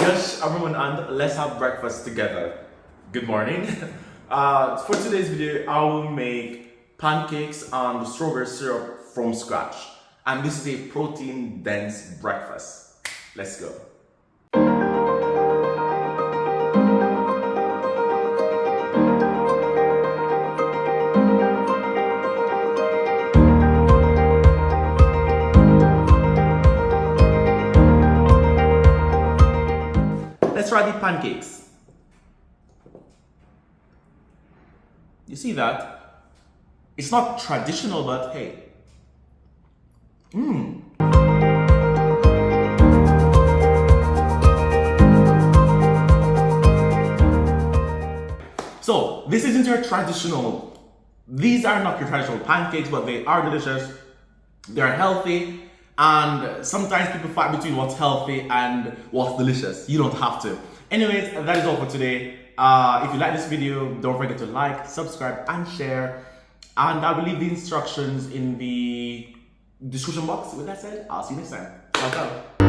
Yes, everyone, and let's have breakfast together. Good morning. For today's video, I will make pancakes and strawberry syrup from scratch. And this is a protein-dense breakfast. Let's go. Let's try the pancakes. You see that? It's not traditional, but hey. So, this isn't your traditional. These are not your traditional pancakes, but they are delicious. They're healthy. And sometimes people fight between what's healthy and what's delicious. You don't have to. Anyways, that is all for today. If you like this video, don't forget to like, subscribe, and share. And I will leave the instructions in the description box. With that said, I'll see you next time. Ciao, ciao.